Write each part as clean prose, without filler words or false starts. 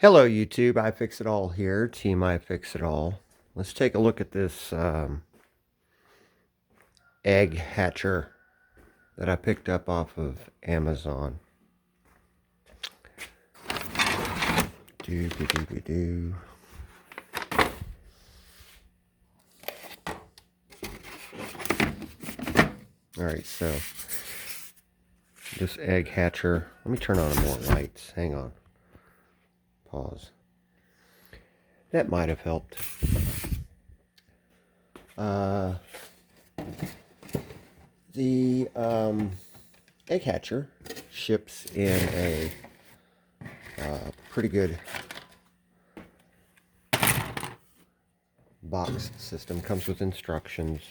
Hello YouTube, iFixItAll here, Team iFixItAll. Let's take a look at this egg hatcher that I picked up off of Amazon. Alright, so this egg hatcher, let me turn on more lights, hang on. Pause. That might have helped. The egg hatcher ships in a pretty good box system. Comes with instructions.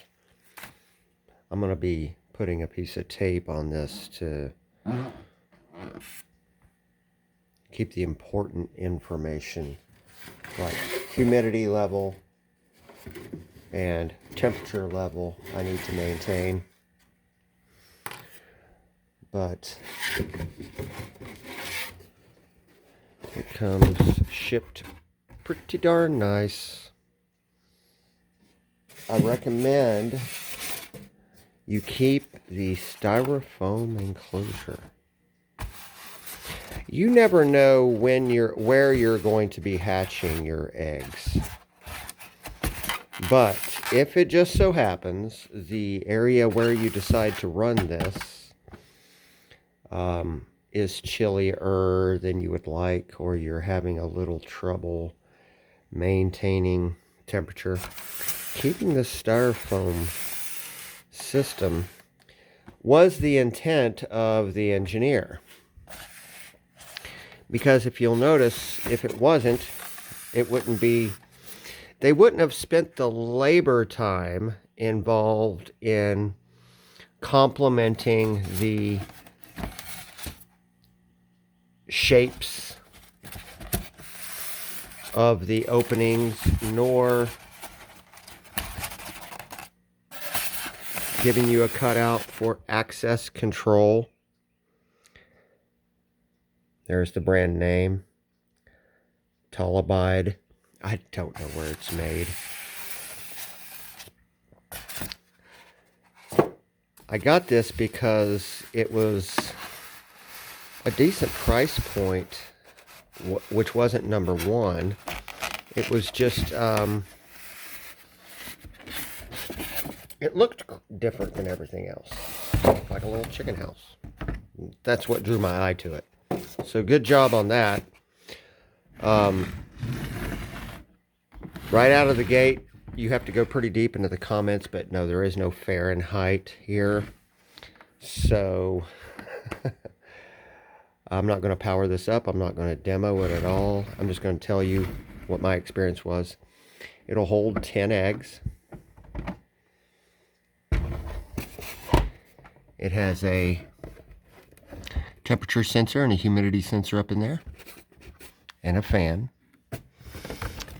I'm going to be putting a piece of tape on this to keep the important information like humidity level and temperature level I need to maintain. But it comes shipped pretty darn nice. I recommend you keep the styrofoam enclosure. You never know where you're going to be hatching your eggs. But if it just so happens the area where you decide to run this is chillier than you would like, or you're having a little trouble maintaining temperature, keeping the styrofoam system was the intent of the engineer. Because if you'll notice, if it wasn't, it wouldn't be, they wouldn't have spent the labor time involved in complementing the shapes of the openings, nor giving you a cutout for access control. There's the brand name, TALABIDE. I don't know where it's made. I got this because it was a decent price point, which wasn't number one. It was just, it looked different than everything else. Like a little chicken house. That's what drew my eye to it. So good job on that. Right out of the gate, you have to go pretty deep into the comments, but no, there is no Fahrenheit here. So I'm not going to power this up. I'm not going to demo it at all. I'm just going to tell you what my experience was. It'll hold 10 eggs. It has a temperature sensor and a humidity sensor up in there, and a fan.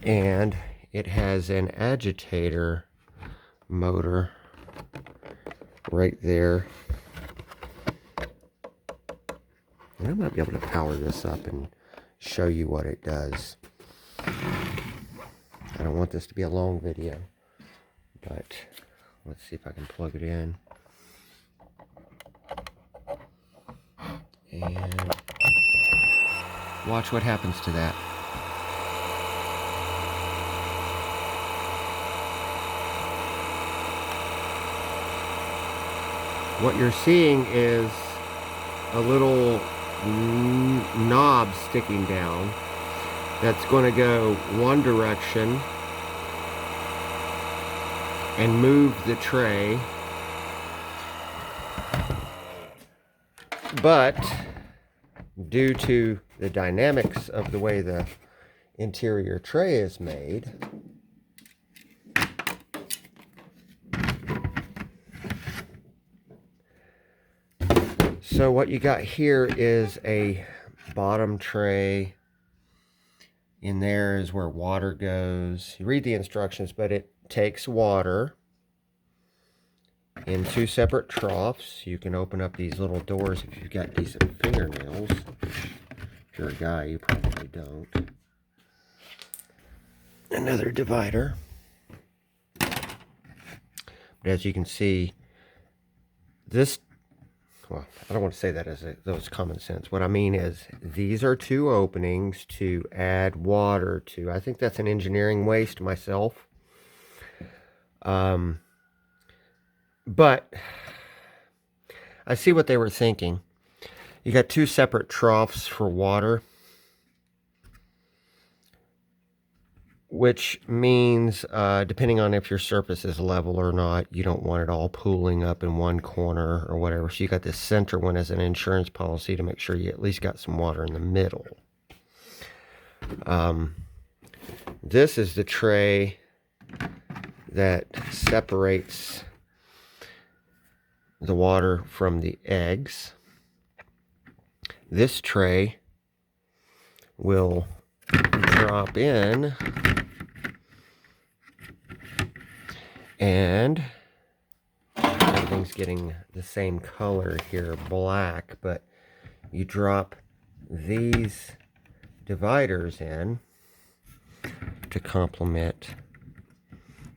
And it has an agitator motor right there. And I might be able to power this up and show you what it does. I don't want this to be a long video, but let's see if I can plug it in. And watch what happens to that. What you're seeing is a little knob sticking down that's going to go one direction and move the tray. But due to the dynamics of the way the interior tray is made, so what you got here is a bottom tray. In there is where water goes. You read the instructions, but it takes water in two separate troughs. You can open up these little doors if you've got decent fingernails. If you're a guy, you probably don't. another divider. But as you can see, this, well, I don't want to say that as those common sense. What I mean is these are two openings to add water to. I think that's an engineering waste myself. But I see what they were thinking. You got two separate troughs for water, which means depending on if your surface is level or not, you don't want it all pooling up in one corner or whatever. So you got this center one as an insurance policy to make sure you at least got some water in the middle. This is the tray that separates the water from the eggs. This tray will drop in, and everything's getting the same color here, black, but you drop these dividers in to complement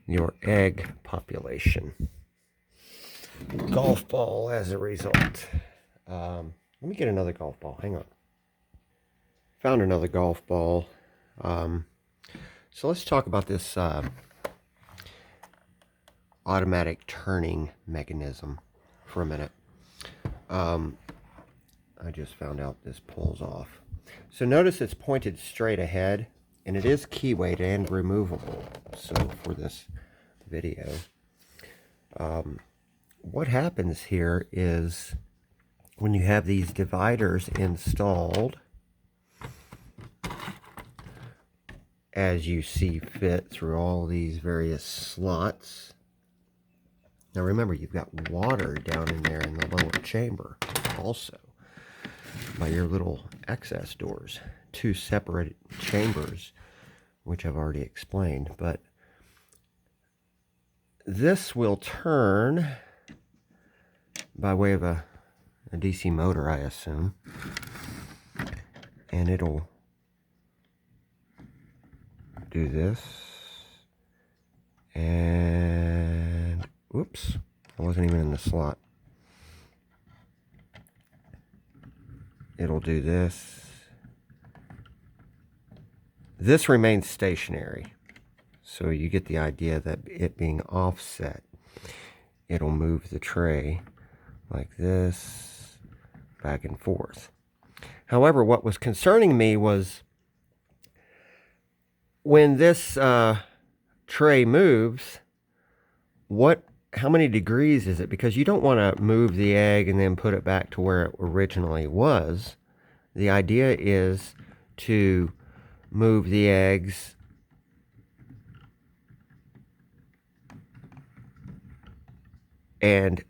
your egg population. Golf ball as a result. Let me get another golf ball. Hang on. Found another golf ball. So let's talk about this automatic turning mechanism for a minute. I just found out this pulls off. So notice it's pointed straight ahead, and it is key weight and removable. So for this video, what happens here is when you have these dividers installed as you see fit through all these various slots. Now remember, you've got water down in there in the lower chamber also by your little access doors. Two separate chambers, which I've already explained. But this will turn by way of a DC motor, I assume. And it'll do this. And whoops, I wasn't even in the slot. It'll do this. This remains stationary, so you get the idea that it being offset, it'll move the tray like this, back and forth. However, what was concerning me was when this tray moves, how many degrees is it? Because you don't want to move the egg and then put it back to where it originally was. The idea is to move the eggs and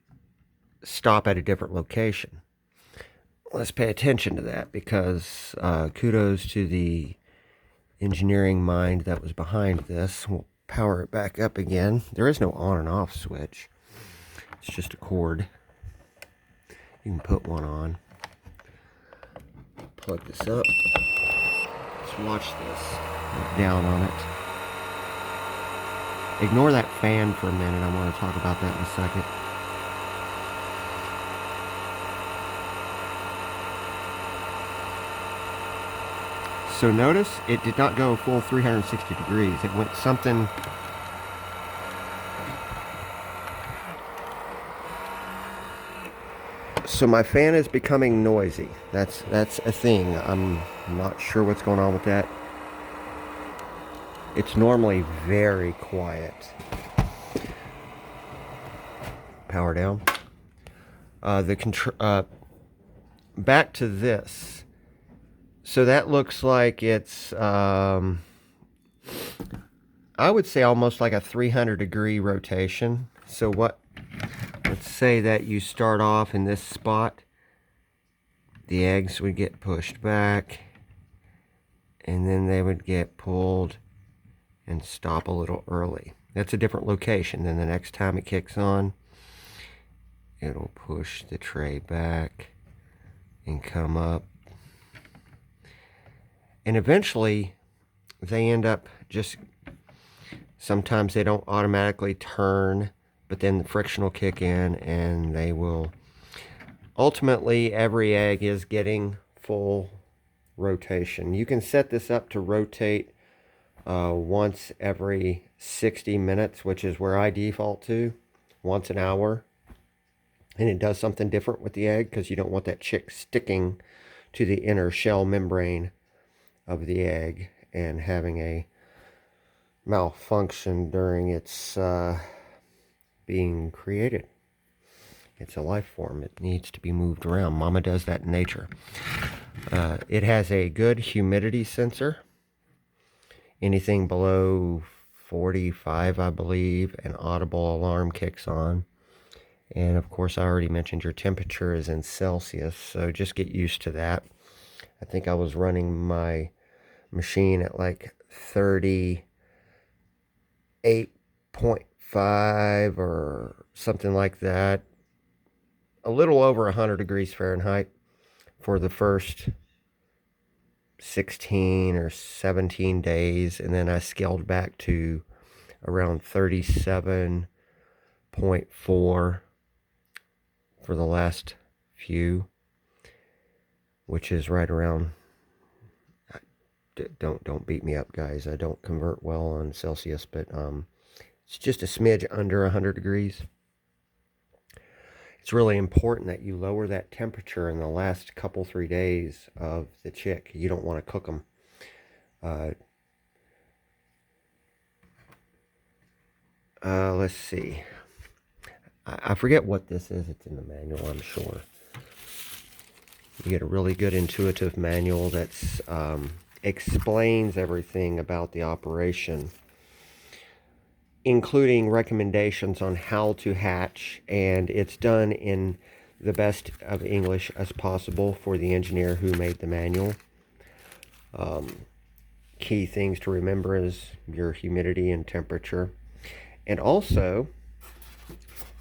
stop at a different location. Let's pay attention to that, because kudos to the engineering mind that was behind this. We'll power it back up again. There is no on and off switch. It's just a cord. You can put one on. Plug this up. Let's watch this. Look down on it. Ignore that fan for a minute. I want to talk about that in a second. So notice it did not go full 360 degrees. It went something. So my fan is becoming noisy. That's a thing. I'm not sure what's going on with that. It's normally very quiet. Power down. Back to this. So that looks like it's, I would say almost like a 300-degree rotation. So let's say that you start off in this spot. The eggs would get pushed back, and then they would get pulled and stop a little early. That's a different location. Then the next time it kicks on, it'll push the tray back and come up. And eventually, they end up just Sometimes they don't automatically turn, but then the friction will kick in and they will. Ultimately, every egg is getting full rotation. You can set this up to rotate once every 60 minutes, which is where I default to, once an hour. And it does something different with the egg because you don't want that chick sticking to the inner shell membrane of the egg and having a malfunction during its being created. It's a life form. It needs to be moved around. Mama does that in nature. It has a good humidity sensor. Anything below 45, I believe, an audible alarm kicks on. And of course, I already mentioned your temperature is in Celsius, so just get used to that. I think I was running my machine at like 38.5 or something like that. A little over 100 degrees Fahrenheit for the first 16 or 17 days, and then I scaled back to around 37.4 for the last few, which is right around. Don't beat me up, guys. I don't convert well on Celsius, but it's just a smidge under 100 degrees. It's really important that you lower that temperature in the last couple, 3 days of the chick. You don't want to cook them. Let's see. I forget what this is. It's in the manual, I'm sure. You get a really good intuitive manual that's explains everything about the operation, including recommendations on how to hatch, and it's done in the best of English as possible for the engineer who made the manual. Key things to remember is your humidity and temperature, and also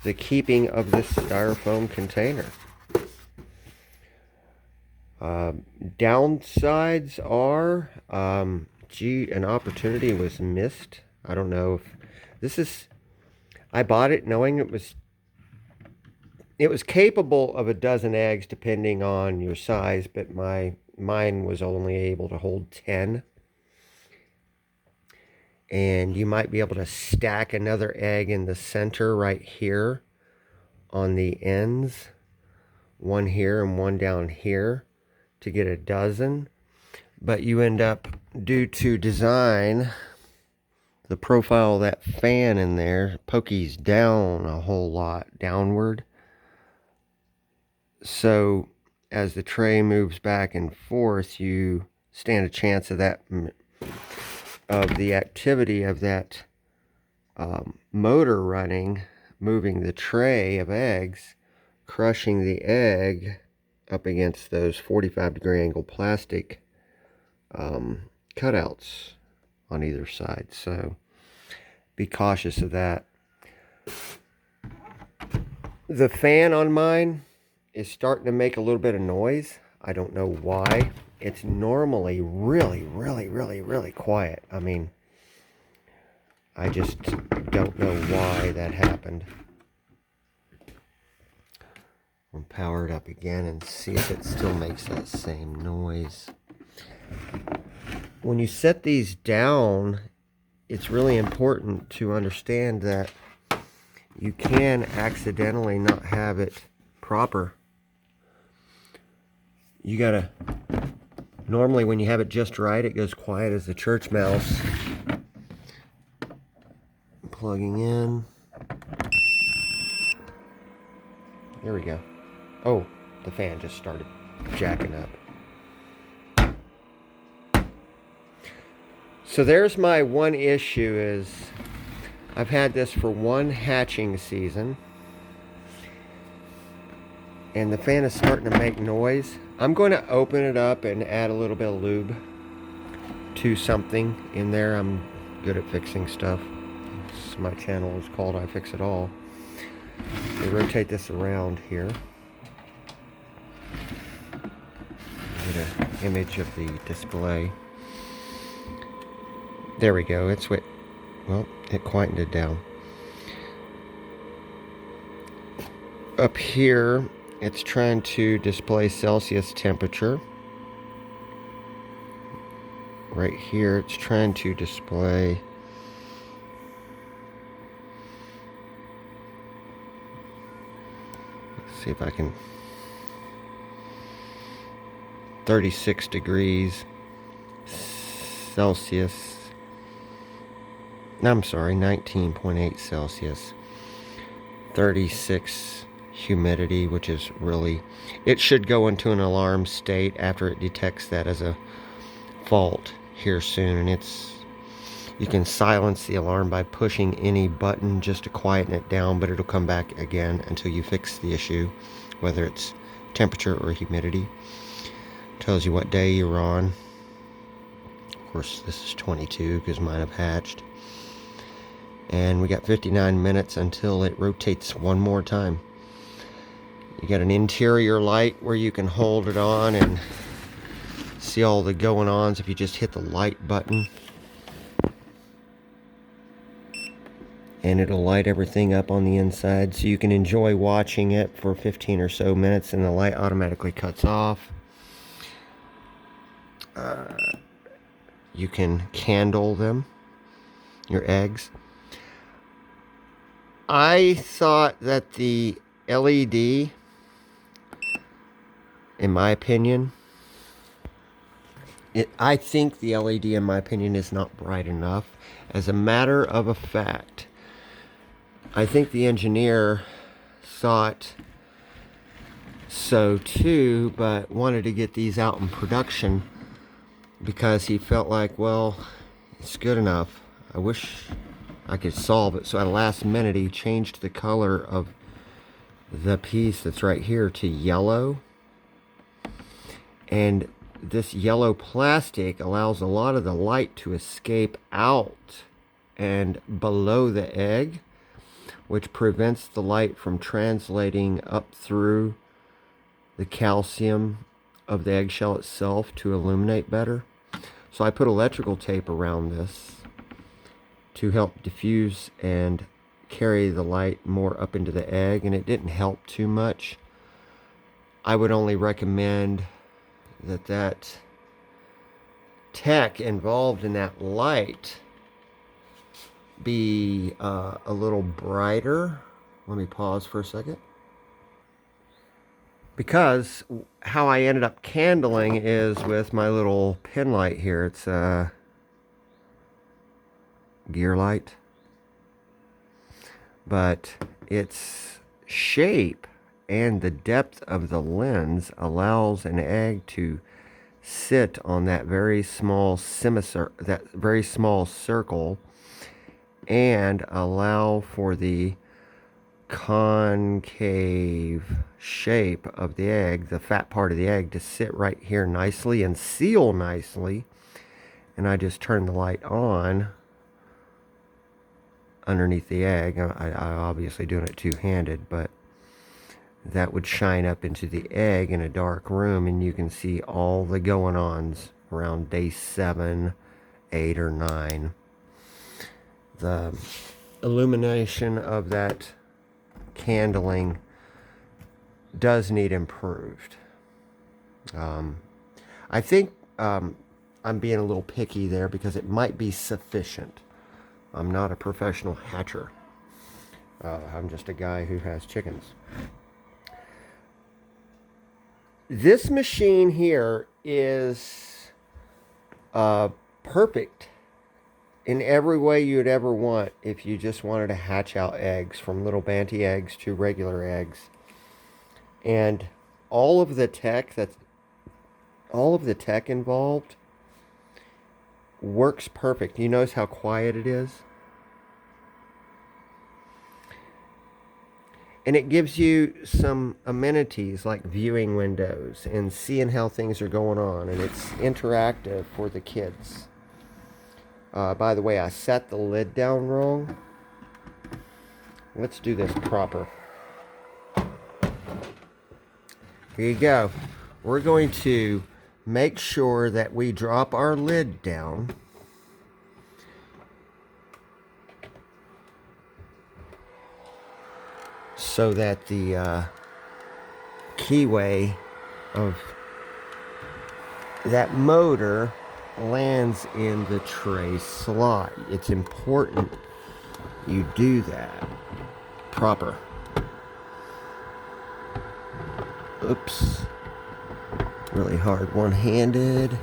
the keeping of this styrofoam container. Downsides are, an opportunity was missed. I don't know if this is, I bought it knowing it was capable of a dozen eggs depending on your size, but mine was only able to hold 10. And you might be able to stack another egg in the center right here on the ends, one here and one down here, to get a dozen. But you end up, due to design, the profile of that fan in there pokies down a whole lot, downward. So as the tray moves back and forth, you stand a chance of that, of the activity of that motor running, moving the tray of eggs, crushing the egg up against those 45-degree angle plastic cutouts on either side. So be cautious of that. The fan on mine is starting to make a little bit of noise. I don't know why. It's normally really quiet. I mean, I just don't know why that happened. We'll power it up again and see if it still makes that same noise. When you set these down, it's really important to understand that you can accidentally not have it proper. You gotta, normally when you have it just right, it goes quiet as a church mouse. Plugging in. There we go. Oh, the fan just started jacking up. So there's my one issue is I've had this for one hatching season, and the fan is starting to make noise. I'm going to open it up and add a little bit of lube to something in there. I'm good at fixing stuff. My channel is called I Fix It All. We rotate this around here. Get an image of the display. There we go. It's Well, it quietened it down. Up here, it's trying to display Celsius temperature. Right here, it's trying to display see if I can 36 degrees Celsius. No, I'm sorry, 19.8 Celsius. 36 humidity, which is really, it should go into an alarm state after it detects that as a fault here soon. And you can silence the alarm by pushing any button just to quieten it down, but it'll come back again until you fix the issue, whether it's temperature or humidity. Tells you what day you're on. Of course, this is 22 because mine have hatched. And we got 59 minutes until it rotates one more time. You got an interior light where you can hold it on and see all the going-ons if you just hit the light button. And it'll light everything up on the inside, so you can enjoy watching it for 15 or so minutes, and the light automatically cuts off. You can candle them, your eggs. I thought that the LED, in my opinion, I think the LED, in my opinion, is not bright enough. As a matter of a fact, I think the engineer thought so too, but wanted to get these out in production because he felt like, well, it's good enough. I wish I could solve it. So at the last minute, he changed the color of the piece that's right here to yellow. And this yellow plastic allows a lot of the light to escape out and below the egg, which prevents the light from translating up through the calcium of the eggshell itself to illuminate better. So I put electrical tape around this to help diffuse and carry the light more up into the egg, and it didn't help too much. I would only recommend that tech involved in that light be a little brighter. Let me pause for a second. Because how I ended up candling is with my little pin light here. It's a gear light. But its shape and the depth of the lens allows an egg to sit on that very small circle, and allow for the concave shape of the egg, the fat part of the egg, to sit right here nicely and seal nicely. And I just turn the light on underneath the egg. I obviously doing it two-handed, but that would shine up into the egg in a dark room, and you can see all the going-ons around day 7, 8, or 9. The illumination of that candling does need improved. I think I'm being a little picky there because it might be sufficient. I'm not a professional hatcher. I'm just a guy who has chickens. This machine here is perfect in every way you'd ever want if you just wanted to hatch out eggs, from little banty eggs to regular eggs. And all of the tech involved works perfect. You notice how quiet it is? And it gives you some amenities like viewing windows and seeing how things are going on. And it's interactive for the kids. By the way, I set the lid down wrong. Let's do this proper. Here you go. We're going to make sure that we drop our lid down so that the keyway of that motor lands in the tray slot. It's important you do that proper. Oops. Really hard one-handed.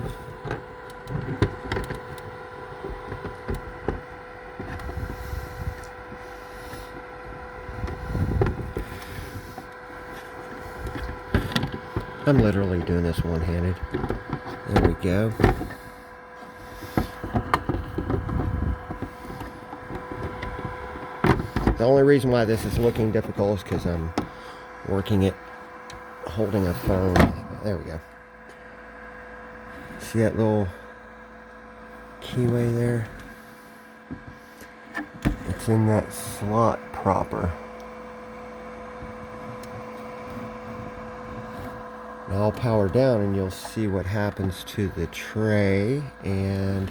I'm literally doing this one-handed. There we go. The only reason why this is looking difficult is because I'm working it holding a phone. There we go. See that little keyway there? It's in that slot proper. Now I'll power down and you'll see what happens to the tray, and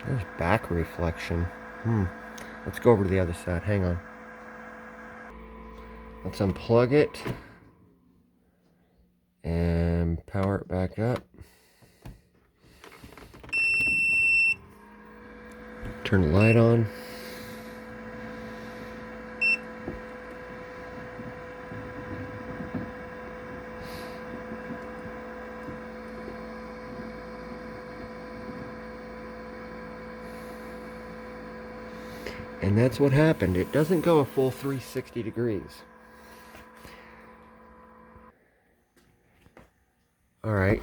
there's back reflection. Let's go over to the other side. Hang on. Let's unplug it and power it back up. Turn the light on. And that's what happened. It doesn't go a full 360 degrees. All right.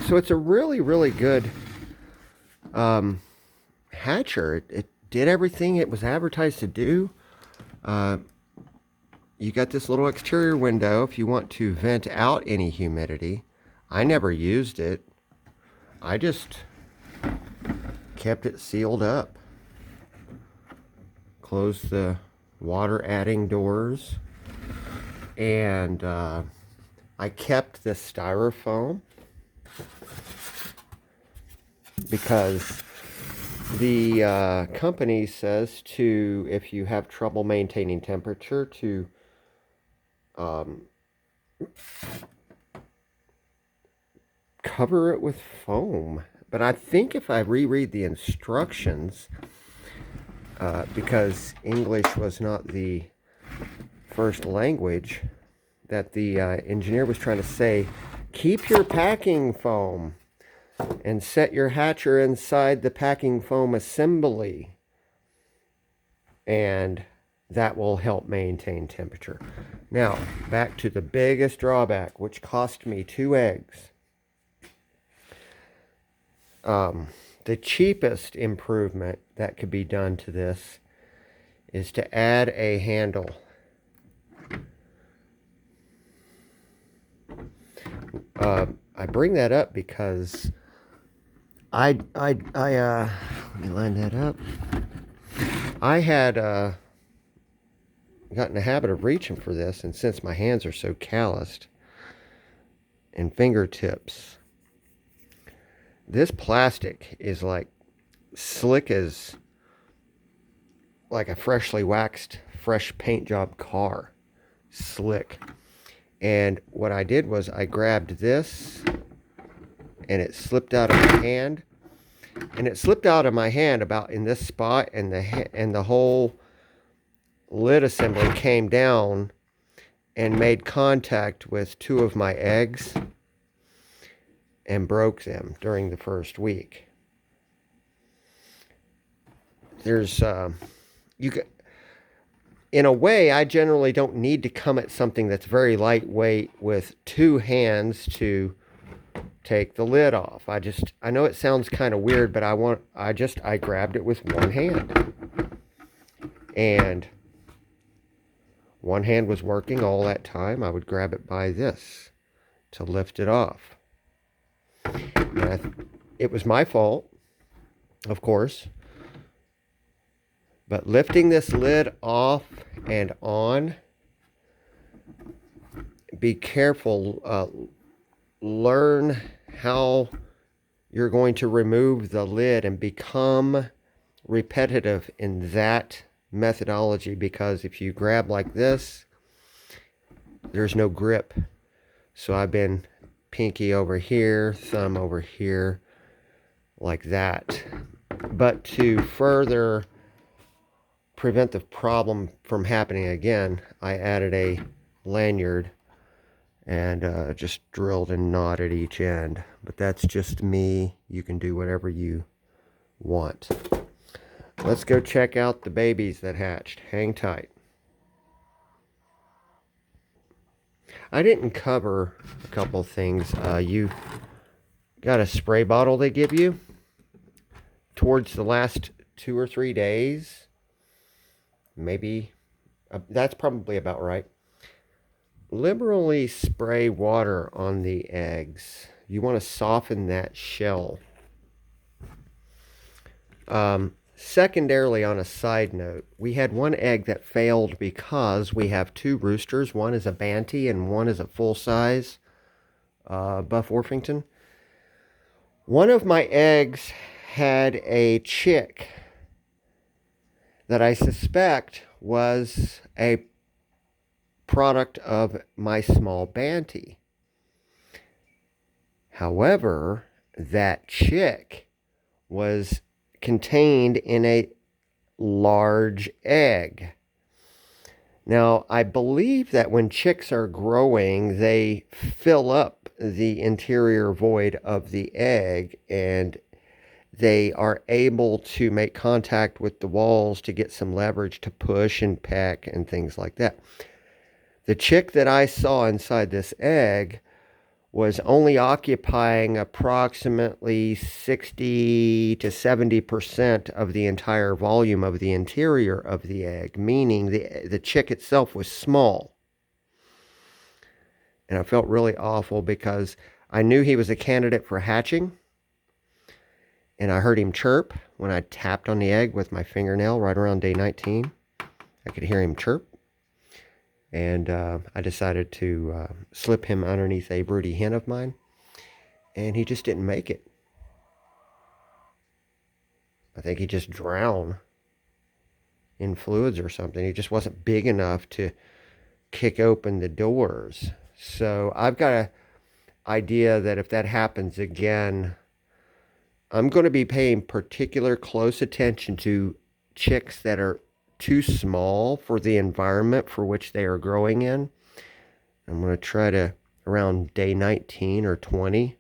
So it's a really, really good hatcher. It did everything it was advertised to do. You got this little exterior window if you want to vent out any humidity. I never used it. I just kept it sealed up. Close the water adding doors, and I kept the styrofoam because the company says to, if you have trouble maintaining temperature, to cover it with foam. But I think if I reread the instructions, because English was not the first language, that the engineer was trying to say, keep your packing foam and set your hatcher inside the packing foam assembly, and that will help maintain temperature. Now, back to the biggest drawback, which cost me 2 eggs. The cheapest improvement that could be done to this is to add a handle. I bring that up because let me line that up. I had gotten in a habit of reaching for this, and since my hands are so calloused and fingertips, this plastic is like slick as like a freshly waxed, fresh paint job car. Slick. And what I did was I grabbed this, and it slipped out of my hand. And it slipped out of my hand about in this spot, and the whole lid assembly came down and made contact with 2 of my eggs and broke them during the first week. There's in a way, I generally don't need to come at something that's very lightweight with 2 hands to take the lid off. I know it sounds kind of weird, but I grabbed it with 1 hand. And 1 hand was working all that time. I would grab it by this to lift it off. And it was my fault, of course. But lifting this lid off and on, be careful. Learn how you're going to remove the lid and become repetitive in that methodology, because if you grab like this, there's no grip. So I've been pinky over here, thumb over here, like that. But to further prevent the problem from happening again, I added a lanyard and just drilled and knotted each end. But that's just me. You can do whatever you want. Let's go check out the babies that hatched. Hang tight. I didn't cover a couple things. You got a spray bottle they give you towards the last 2 or 3 days. Maybe that's probably about right. Liberally spray water on the eggs. You want to soften that shell. Secondarily, on a side note, we had one egg that failed because we have 2 roosters. One is a Banty and one is a full-size Buff Orpington. One of my eggs had a chick that I suspect was a product of my small Banty. However, that chick was contained in a large egg. Now, I believe that when chicks are growing, they fill up the interior void of the egg and they are able to make contact with the walls to get some leverage to push and peck and things like that. The chick that I saw inside this egg was only occupying approximately 60 to 70% of the entire volume of the interior of the egg, meaning the chick itself was small. And I felt really awful because I knew he was a candidate for hatching. And I heard him chirp when I tapped on the egg with my fingernail right around day 19. I could hear him chirp. And I decided to slip him underneath a broody hen of mine. And he just didn't make it. I think he just drowned in fluids or something. He just wasn't big enough to kick open the doors. So I've got an idea that if that happens again, I'm going to be paying particular close attention to chicks that are too small for the environment for which they are growing in. I'm going to try to, around day 19 or 20,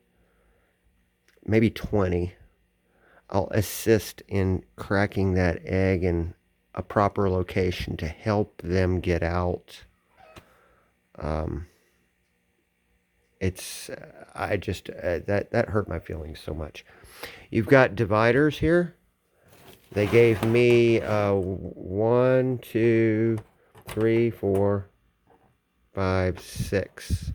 maybe 20, I'll assist in cracking that egg in a proper location to help them get out. That hurt my feelings so much. You've got dividers here. They gave me 1, 2, 3, 4, 5, 6.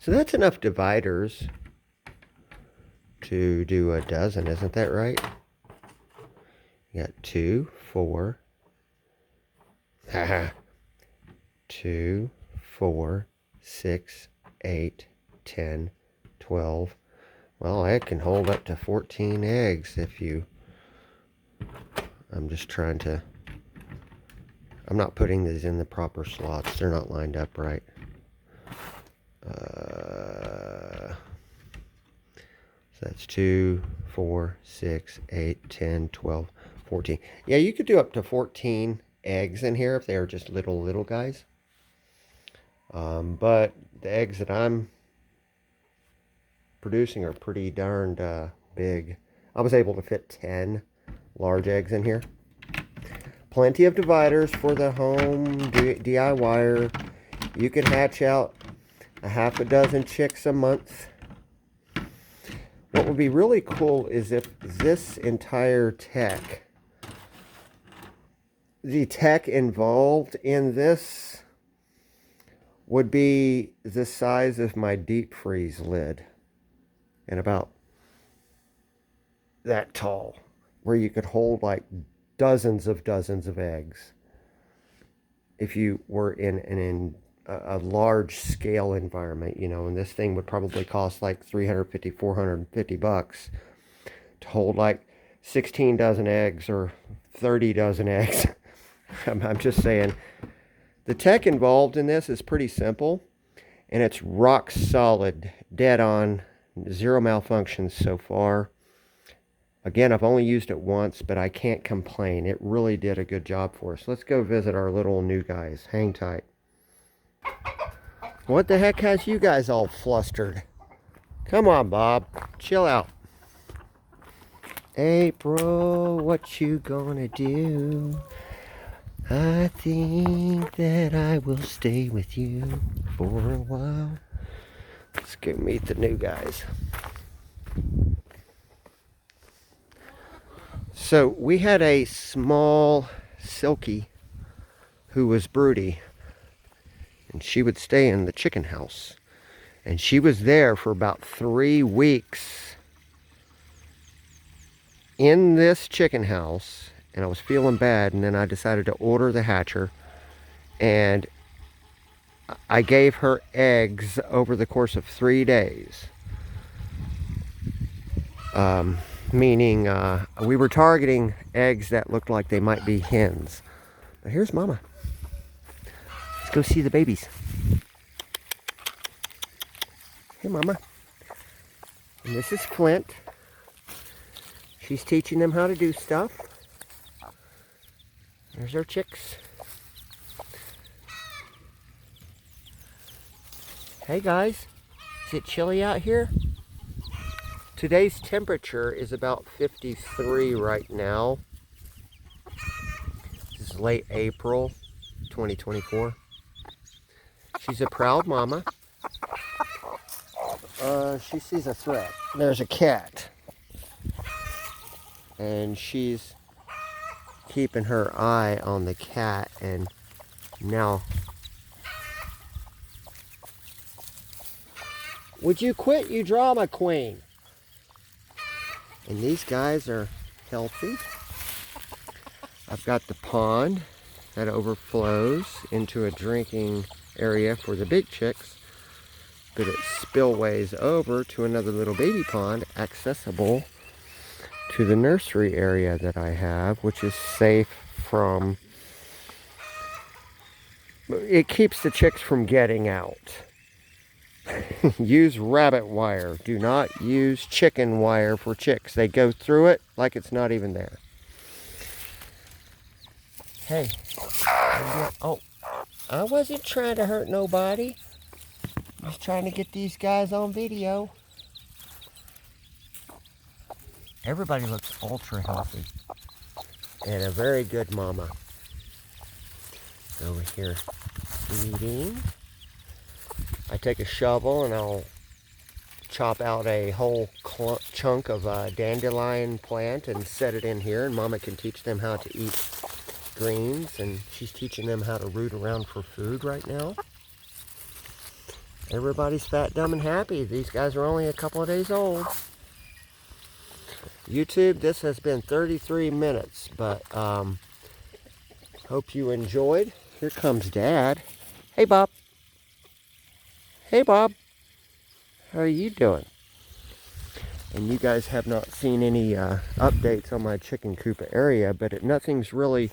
So that's enough dividers to do a dozen, isn't that right? You got 2, 4, 2, 4, 6, 8, 10, 12. Well, I can hold up to 14 eggs if you... I'm just trying to... I'm not putting these in the proper slots. They're not lined up right. So that's 2, 4, 6, 8, 10, 12, 14. Yeah, you could do up to 14 eggs in here if they are just little guys. But the eggs that I'm producing are pretty darned big. I was able to fit 10 large eggs in here. Plenty of dividers for the home DIYer. You could hatch out a half a dozen chicks a month. What would be really cool is if this entire tech, the tech involved in this would be the size of my deep freeze lid. And about that tall, where you could hold like dozens of eggs if you were in a large scale environment, you know. And this thing would probably cost like $350, $450 to hold like 16 dozen eggs or 30 dozen eggs. I'm just saying, the tech involved in this is pretty simple, and it's rock solid, dead on, zero malfunctions so far. Again, I've only used it once, but I can't complain. It really did a good job for us. Let's go visit our little new guys. Hang tight. What the heck has you guys all flustered? Come on, Bob. Chill out. April, what you gonna do? I think that I will stay with you for a while. Let's go meet the new guys. So we had a small Silky who was broody, and she would stay in the chicken house. And she was there for about 3 weeks in this chicken house, and I was feeling bad, and then I decided to order the hatcher, and I gave her eggs over the course of 3 days. Meaning we were targeting eggs that looked like they might be hens. But here's Mama. Let's go see the babies. Hey, Mama. And this is Flint. She's teaching them how to do stuff. There's our chicks. Hey guys, is it chilly out here? Today's temperature is about 53 right now. This is late April 2024. She's a proud mama. She sees a threat. There's a cat. And she's keeping her eye on the cat, and now, would you quit, you drama queen? And these guys are healthy. I've got the pond that overflows into a drinking area for the big chicks, but it spillways over to another little baby pond accessible to the nursery area that I have, which is safe from, it keeps the chicks from getting out. Use rabbit wire. Do not use chicken wire for chicks. They go through it like it's not even there. Hey. Oh, I wasn't trying to hurt nobody. Just trying to get these guys on video. Everybody looks ultra healthy. And a very good mama. Over here eating. I take a shovel and I'll chop out a whole chunk of a dandelion plant and set it in here, and Mama can teach them how to eat greens, and she's teaching them how to root around for food right now. Everybody's fat, dumb, and happy. These guys are only a couple of days old. YouTube, this has been 33 minutes, but hope you enjoyed. Here comes Dad. Hey, Bob. Hey, Bob. How are you doing? And you guys have not seen any updates on my chicken coop area, but nothing's really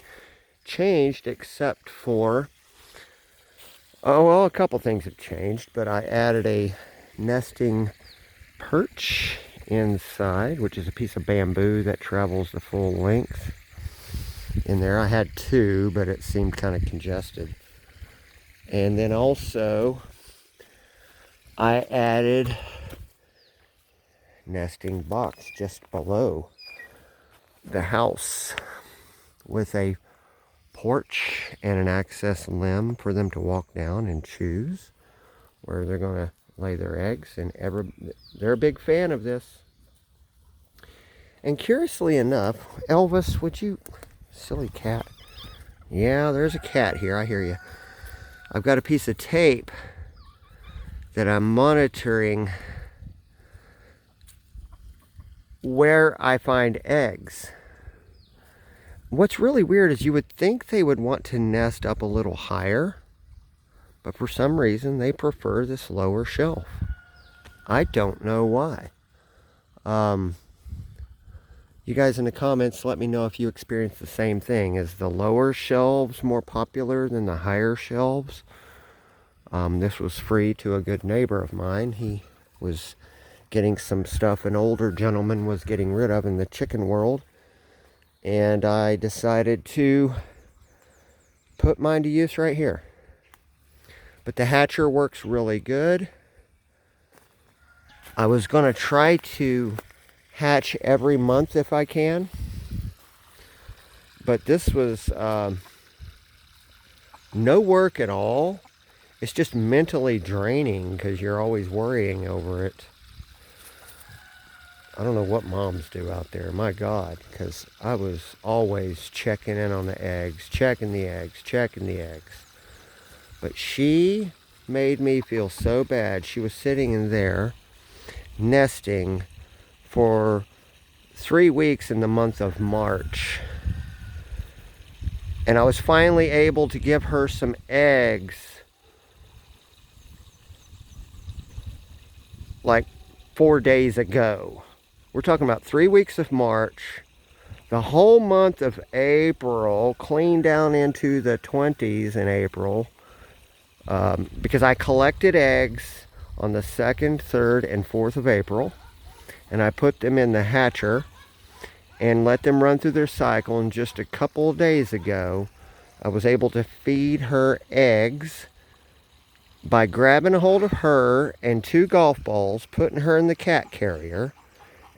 changed except for, oh, well, a couple things have changed, but I added a nesting perch inside, which is a piece of bamboo that travels the full length in there. I had 2, but it seemed kind of congested. And then also I added nesting box just below the house with a porch and an access limb for them to walk down and choose where they're going to lay their eggs. And they're a big fan of this. And curiously enough, Elvis, would you, silly cat. Yeah, there's a cat here. I hear you. I've got a piece of tape that I'm monitoring where I find eggs. What's really weird is you would think they would want to nest up a little higher, but for some reason they prefer this lower shelf. I don't know why. You guys in the comments, let me know if you experience the same thing. Is the lower shelves more popular than the higher shelves? This was free to a good neighbor of mine. He was getting some stuff an older gentleman was getting rid of in the chicken world. And I decided to put mine to use right here. But the hatcher works really good. I was going to try to hatch every month if I can. But this was no work at all. It's just mentally draining because you're always worrying over it. I don't know what moms do out there, my God, because I was always checking in on the eggs, checking the eggs, checking the eggs. But she made me feel so bad. She was sitting in there nesting for 3 weeks in the month of March. And I was finally able to give her some eggs like 4 days ago. We're talking about 3 weeks of March. The whole month of April, clean down into the 20s in April. Because I collected eggs on the 2nd, 3rd, and 4th of April. And I put them in the hatcher and let them run through their cycle. And just a couple of days ago, I was able to feed her eggs by grabbing a hold of her and 2 golf balls, putting her in the cat carrier,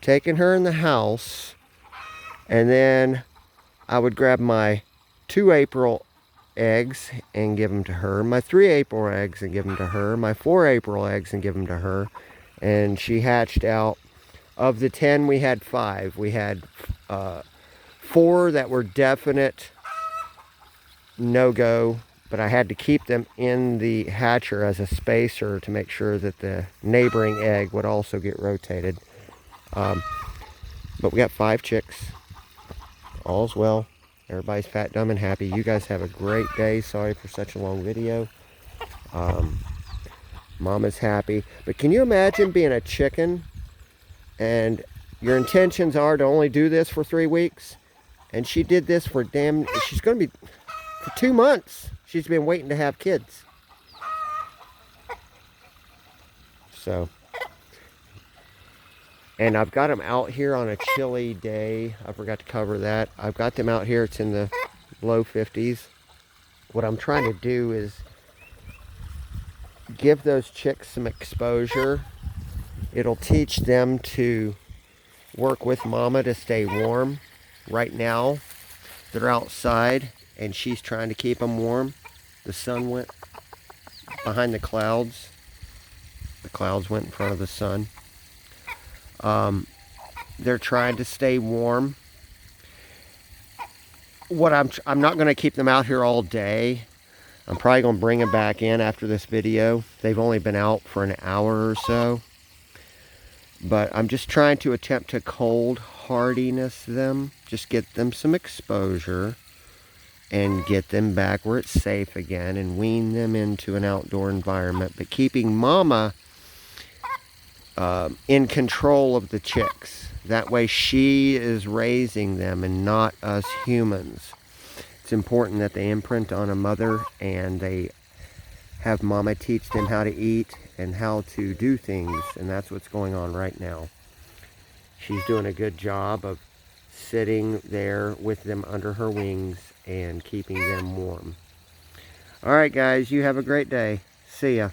taking her in the house, and then I would grab my 2 April eggs and give them to her, my 3 April eggs and give them to her, my 4 April eggs and give them to her, and she hatched out. Of the 10, we had 5. We had 4 that were definite no-go, but I had to keep them in the hatcher as a spacer to make sure that the neighboring egg would also get rotated. But we got 5 chicks. All's well. Everybody's fat, dumb, and happy. You guys have a great day. Sorry for such a long video. Mama's happy. But can you imagine being a chicken and your intentions are to only do this for 3 weeks? And she did this for she's going to be, for 2 months. She's been waiting to have kids. So, and I've got them out here on a chilly day. I forgot to cover that. I've got them out here. It's in the low 50s. What I'm trying to do is give those chicks some exposure. It'll teach them to work with mama to stay warm. Right now, they're outside and she's trying to keep them warm. The sun went behind the clouds. The clouds went in front of the sun. They're trying to stay warm. What I'm not going to keep them out here all day. I'm probably going to bring them back in after this video. They've only been out for an hour or so. But I'm just trying to attempt to cold hardiness them. Just get them some exposure. And get them back where it's safe again. And wean them into an outdoor environment. But keeping mama in control of the chicks. That way she is raising them and not us humans. It's important that they imprint on a mother and they have mama teach them how to eat and how to do things. And that's what's going on right now. She's doing a good job of sitting there with them under her wings and keeping them warm. Alright guys, you have a great day. See ya.